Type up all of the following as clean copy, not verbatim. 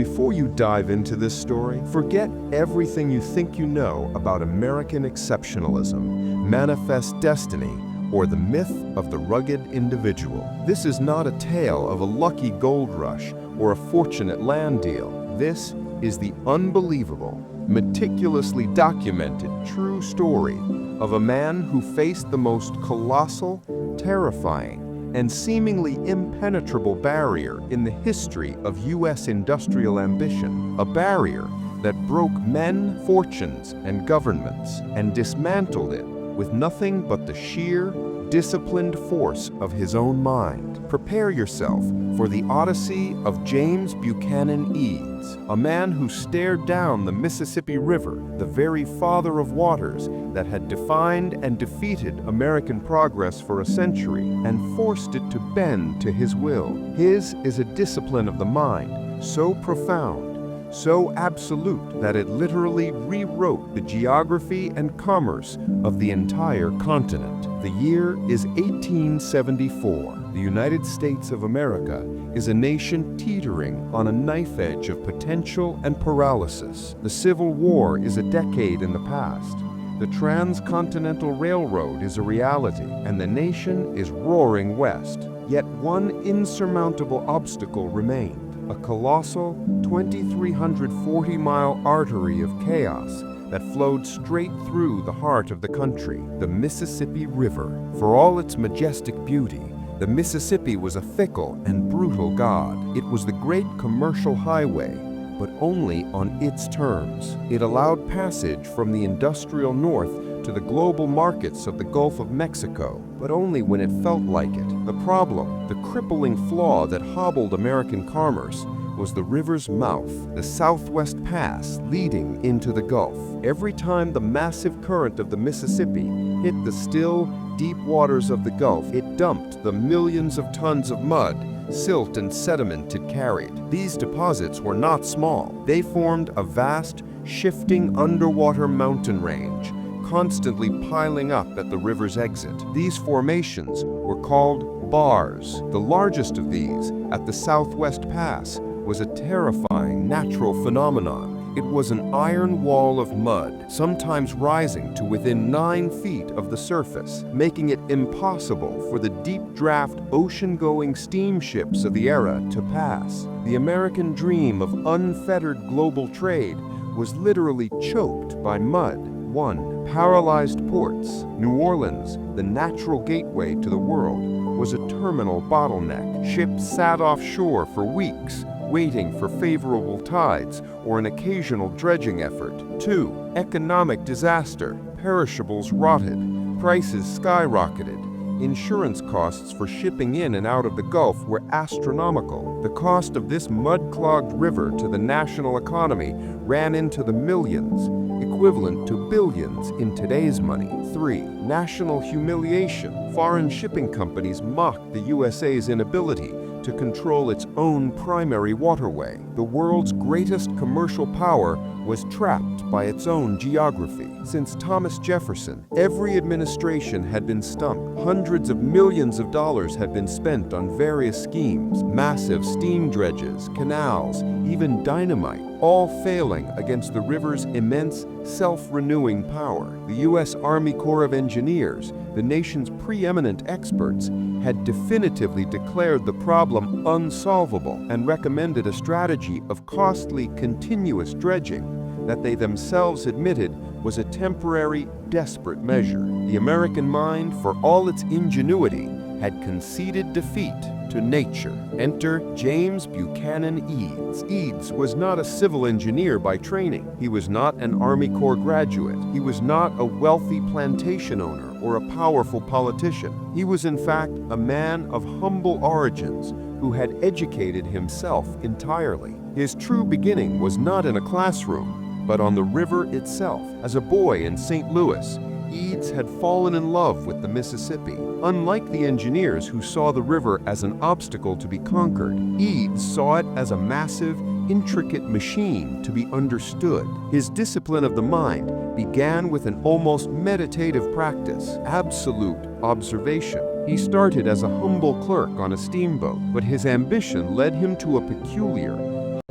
before you dive into this story, forget everything you think you know about American exceptionalism, manifest destiny, or the myth of the rugged individual. This is not a tale of a lucky gold rush or a fortunate land deal. This is the unbelievable, meticulously documented true story of a man who faced the most colossal, terrifying, and seemingly impenetrable barrier in the history of U.S. industrial ambition, a barrier that broke men, fortunes, and governments, and dismantled it with nothing but the sheer, disciplined force of his own mind. Prepare yourself for the odyssey of James Buchanan Eads, a man who stared down the Mississippi River, the very father of waters that had defined and defeated American progress for a century, and forced it to bend to his will. His is a discipline of the mind so profound, so absolute that it literally rewrote the geography and commerce of the entire continent. The year is 1874. The United States of America is a nation teetering on a knife edge of potential and paralysis. The Civil War is a decade in the past. The Transcontinental Railroad is a reality, and the nation is roaring west. Yet one insurmountable obstacle remained. A colossal 2,340-mile artery of chaos that flowed straight through the heart of the country, the Mississippi River. For all its majestic beauty, the Mississippi was a fickle and brutal god. It was the great commercial highway, but only on its terms. It allowed passage from the industrial north to the global markets of the Gulf of Mexico, but only when it felt like it. The problem, the crippling flaw that hobbled American commerce, was the river's mouth, the Southwest Pass leading into the Gulf. Every time the massive current of the Mississippi hit the still, deep waters of the Gulf, it dumped the millions of tons of mud, silt, and sediment it carried. These deposits were not small. They formed a vast, shifting underwater mountain range, constantly piling up at the river's exit. These formations were called bars. The largest of these, at the Southwest Pass, was a terrifying natural phenomenon. It was an iron wall of mud, sometimes rising to within 9 feet of the surface, making it impossible for the deep draft ocean-going steamships of the era to pass. The American dream of unfettered global trade was literally choked by mud. 1. Paralyzed ports. New Orleans, the natural gateway to the world, was a terminal bottleneck. Ships sat offshore for weeks, waiting for favorable tides or an occasional dredging effort. 2. Economic disaster. Perishables rotted. Prices skyrocketed. Insurance costs for shipping in and out of the Gulf were astronomical. The cost of this mud-clogged river to the national economy ran into the millions, equivalent to billions in today's money. 3. National humiliation. Foreign shipping companies mocked the USA's inability to control its own primary waterway. The world's greatest commercial power was trapped by its own geography. Since Thomas Jefferson, every administration had been stumped. Hundreds of millions of dollars had been spent on various schemes, massive steam dredges, canals, even dynamite, all failing against the river's immense, self-renewing power. The U.S. Army Corps of Engineers, the nation's preeminent experts, had definitively declared the problem unsolvable and recommended a strategy of costly, continuous dredging that they themselves admitted was a temporary, desperate measure. The American mind, for all its ingenuity, had conceded defeat to nature. Enter James Buchanan Eads. Eads was not a civil engineer by training. He was not an Army Corps graduate. He was not a wealthy plantation owner or a powerful politician. He was in fact a man of humble origins who had educated himself entirely. His true beginning was not in a classroom, but on the river itself. As a boy in St. Louis, Eads had fallen in love with the Mississippi. Unlike the engineers who saw the river as an obstacle to be conquered, Eads saw it as a massive, intricate machine to be understood. His discipline of the mind began with an almost meditative practice, absolute observation. He started as a humble clerk on a steamboat, but his ambition led him to a peculiar,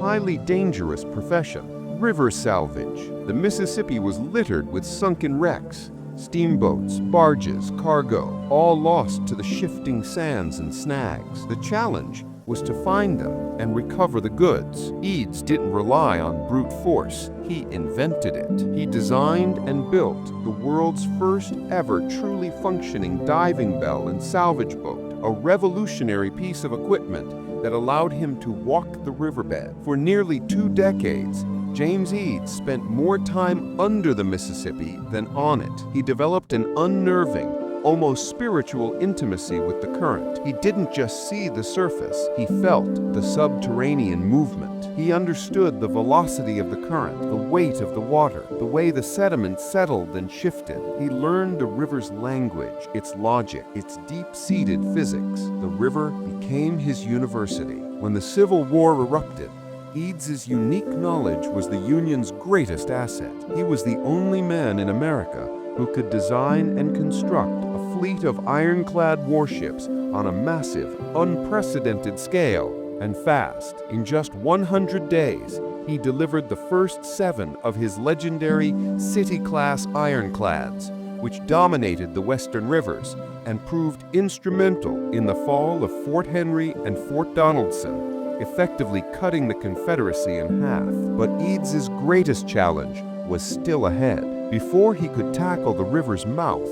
highly dangerous profession. River salvage. The Mississippi was littered with sunken wrecks. Steamboats, barges, cargo, all lost to the shifting sands and snags. The challenge was to find them and recover the goods. Eads didn't rely on brute force. He invented it. He designed and built the world's first ever truly functioning diving bell and salvage boat, a revolutionary piece of equipment that allowed him to walk the riverbed. For nearly 2 decades, James Eads spent more time under the Mississippi than on it. He developed an unnerving, almost spiritual intimacy with the current. He didn't just see the surface, he felt the subterranean movement. He understood the velocity of the current, the weight of the water, the way the sediment settled and shifted. He learned the river's language, its logic, its deep-seated physics. The river became his university. When the Civil War erupted, Eads' unique knowledge was the Union's greatest asset. He was the only man in America who could design and construct a fleet of ironclad warships on a massive, unprecedented scale and fast. In just 100 days, he delivered the first 7 of his legendary City-class ironclads, which dominated the western rivers and proved instrumental in the fall of Fort Henry and Fort Donaldson, effectively cutting the Confederacy in half. But Eads' greatest challenge was still ahead. Before he could tackle the river's mouth,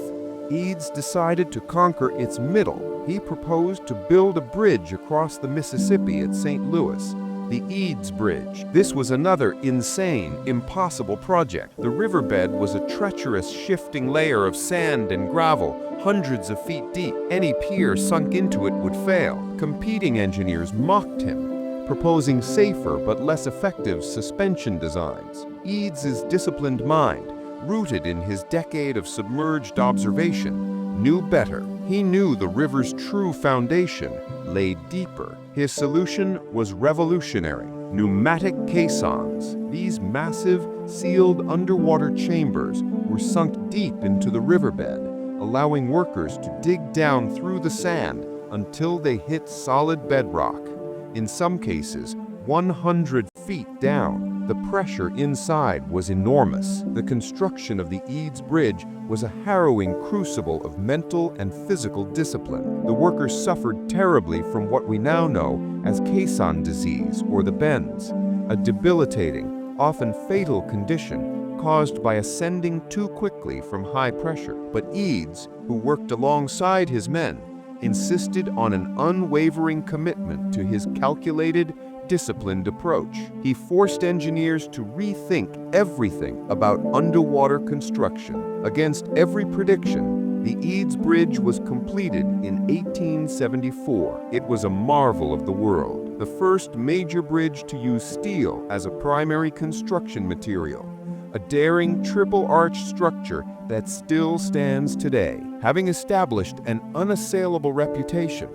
Eads decided to conquer its middle. He proposed to build a bridge across the Mississippi at St. Louis, the Eads Bridge. This was another insane, impossible project. The riverbed was a treacherous, shifting layer of sand and gravel, hundreds of feet deep. Any pier sunk into it would fail. Competing engineers mocked him, proposing safer but less effective suspension designs. Eads' disciplined mind, rooted in his decade of submerged observation, knew better. He knew the river's true foundation lay deeper. His solution was revolutionary: pneumatic caissons. These massive, sealed underwater chambers were sunk deep into the riverbed, allowing workers to dig down through the sand until they hit solid bedrock. In some cases, 100 feet down. The pressure inside was enormous. The construction of the Eads Bridge was a harrowing crucible of mental and physical discipline. The workers suffered terribly from what we now know as caisson disease, or the bends, a debilitating, often fatal condition caused by ascending too quickly from high pressure. But Eads, who worked alongside his men, insisted on an unwavering commitment to his calculated, disciplined approach. He forced engineers to rethink everything about underwater construction. Against every prediction, the Eads Bridge was completed in 1874. It was a marvel of the world, the first major bridge to use steel as a primary construction material, a daring triple-arch structure that still stands today. Having established an unassailable reputation,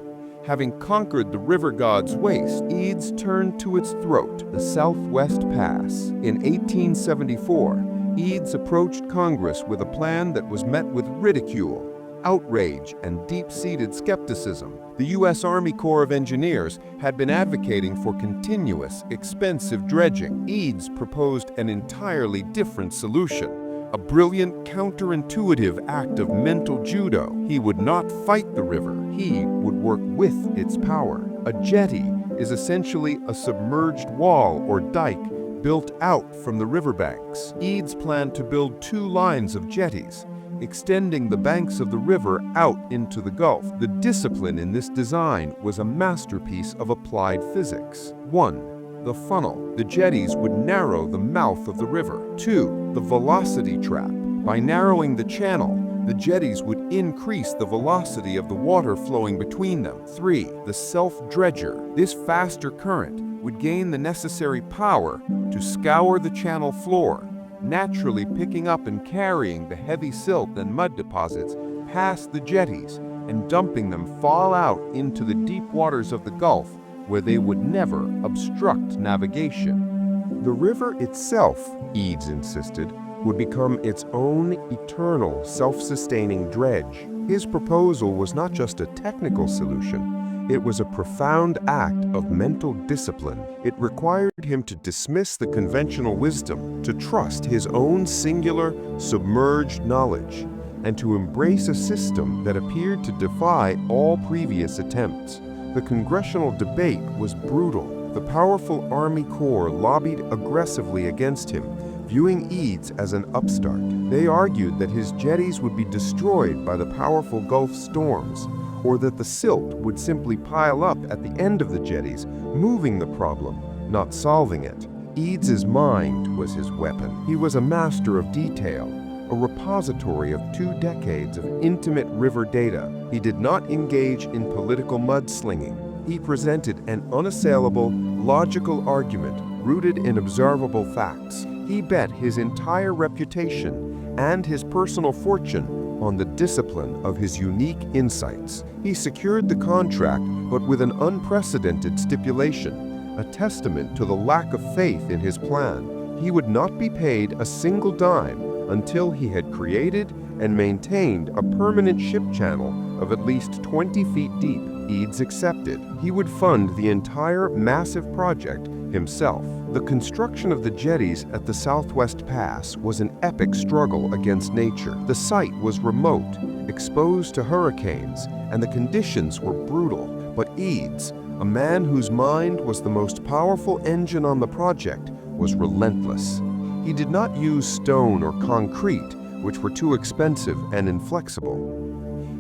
having conquered the river god's waste, Eads turned to its throat, the Southwest Pass. In 1874, Eads approached Congress with a plan that was met with ridicule, outrage, and deep-seated skepticism. The U.S. Army Corps of Engineers had been advocating for continuous, expensive dredging. Eads proposed an entirely different solution, a brilliant, counterintuitive act of mental judo. He would not fight the river. He would work with its power. A jetty is essentially a submerged wall or dike built out from the riverbanks. Eads planned to build 2 lines of jetties, extending the banks of the river out into the Gulf. The discipline in this design was a masterpiece of applied physics. 1. The funnel. The jetties would narrow the mouth of the river. 2. The velocity trap. By narrowing the channel, the jetties would increase the velocity of the water flowing between them. 3. The self-dredger. This faster current would gain the necessary power to scour the channel floor, naturally picking up and carrying the heavy silt and mud deposits past the jetties and dumping them far out into the deep waters of the Gulf, where they would never obstruct navigation. The river itself, Eads insisted, would become its own eternal, self-sustaining dredge. His proposal was not just a technical solution, It was a profound act of mental discipline. It required him to dismiss the conventional wisdom, to trust his own singular, submerged knowledge, and to embrace a system that appeared to defy all previous attempts. The congressional debate was brutal. The powerful Army Corps lobbied aggressively against him, viewing Eads as an upstart. They argued that his jetties would be destroyed by the powerful Gulf storms, or that the silt would simply pile up at the end of the jetties, moving the problem, not solving it. Eads's mind was his weapon. He was a master of detail, a repository of 2 decades of intimate river data. He did not engage in political mudslinging. He presented an unassailable, logical argument rooted in observable facts. He bet his entire reputation and his personal fortune on the discipline of his unique insights. He secured the contract, but with an unprecedented stipulation, a testament to the lack of faith in his plan. He would not be paid a single dime until he had created and maintained a permanent ship channel of at least 20 feet deep. Eads accepted. He would fund the entire massive project himself. The construction of the jetties at the Southwest Pass was an epic struggle against nature. The site was remote, exposed to hurricanes, and the conditions were brutal. But Eads, a man whose mind was the most powerful engine on the project, was relentless. He did not use stone or concrete, which were too expensive and inflexible.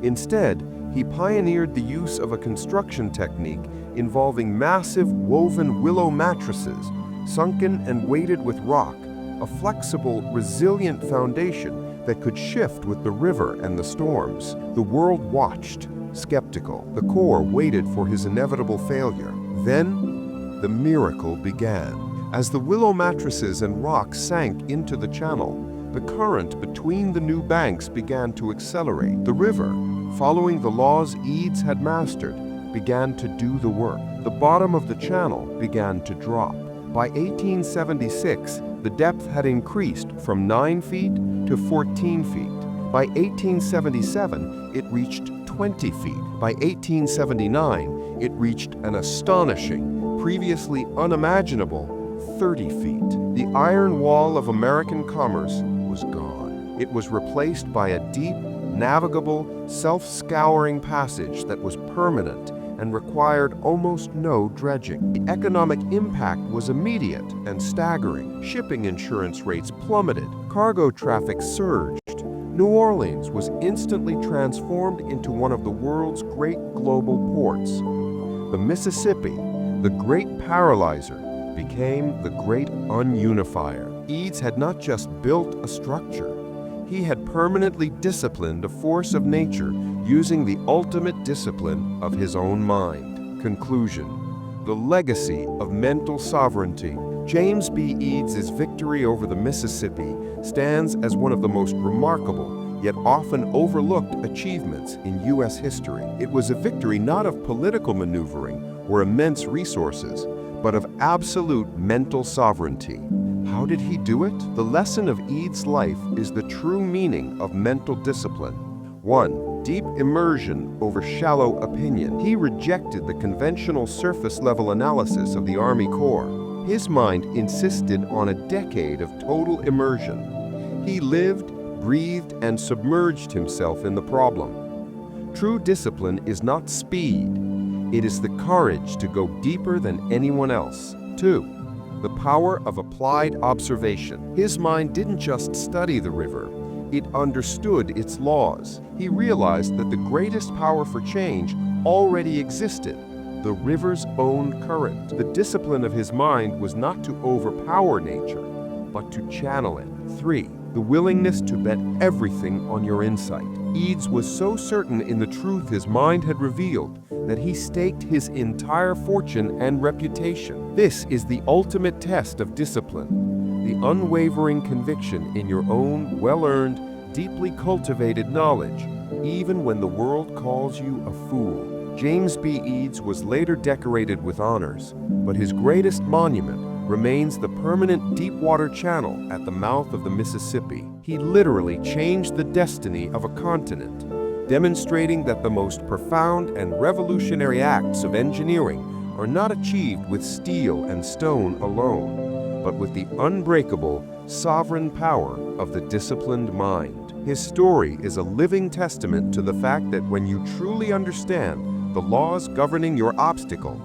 Instead, he pioneered the use of a construction technique involving massive woven willow mattresses, sunken and weighted with rock, a flexible, resilient foundation that could shift with the river and the storms. The world watched, skeptical. The Corps waited for his inevitable failure. Then, the miracle began. As the willow mattresses and rock sank into the channel, the current between the new banks began to accelerate. The river, following the laws Eads had mastered, began to do the work. The bottom of the channel began to drop. By 1876, the depth had increased from 9 feet to 14 feet. By 1877, it reached 20 feet. By 1879, it reached an astonishing, previously unimaginable 30 feet. The iron wall of American commerce was gone. It was replaced by a deep, navigable, self-scouring passage that was permanent and required almost no dredging. The economic impact was immediate and staggering. Shipping insurance rates plummeted. Cargo traffic surged. New Orleans was instantly transformed into one of the world's great global ports. The Mississippi, the great paralyzer, became the great ununifier. Eads had not just built a structure. He had permanently disciplined a force of nature using the ultimate discipline of his own mind. Conclusion: the legacy of mental sovereignty. James B. Eads' victory over the Mississippi stands as one of the most remarkable, yet often overlooked achievements in U.S. history. It was a victory not of political maneuvering or immense resources, but of absolute mental sovereignty. How did he do it? The lesson of Eads' life is the true meaning of mental discipline. 1. Deep immersion over shallow opinion. He rejected the conventional surface-level analysis of the Army Corps. His mind insisted on a decade of total immersion. He lived, breathed, and submerged himself in the problem. True discipline is not speed. It is the courage to go deeper than anyone else. 2. The power of applied observation. His mind didn't just study the river, it understood its laws. He realized that the greatest power for change already existed, the river's own current. The discipline of his mind was not to overpower nature, but to channel it. 3. The willingness to bet everything on your insight. Eads was so certain in the truth his mind had revealed that he staked his entire fortune and reputation. This is the ultimate test of discipline, the unwavering conviction in your own well-earned, deeply cultivated knowledge, even when the world calls you a fool. James B. Eads was later decorated with honors, but his greatest monument remains the permanent deep-water channel at the mouth of the Mississippi. He literally changed the destiny of a continent, demonstrating that the most profound and revolutionary acts of engineering are not achieved with steel and stone alone, but with the unbreakable, sovereign power of the disciplined mind. His story is a living testament to the fact that when you truly understand the laws governing your obstacle,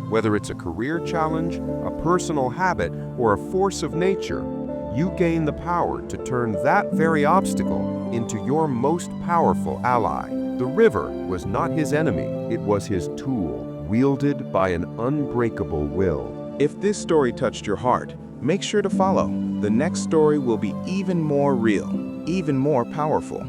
whether it's a career challenge, a personal habit, or a force of nature, you gain the power to turn that very obstacle into your most powerful ally. The river was not his enemy, it was his tool, wielded by an unbreakable will. If this story touched your heart, make sure to follow. The next story will be even more real, even more powerful.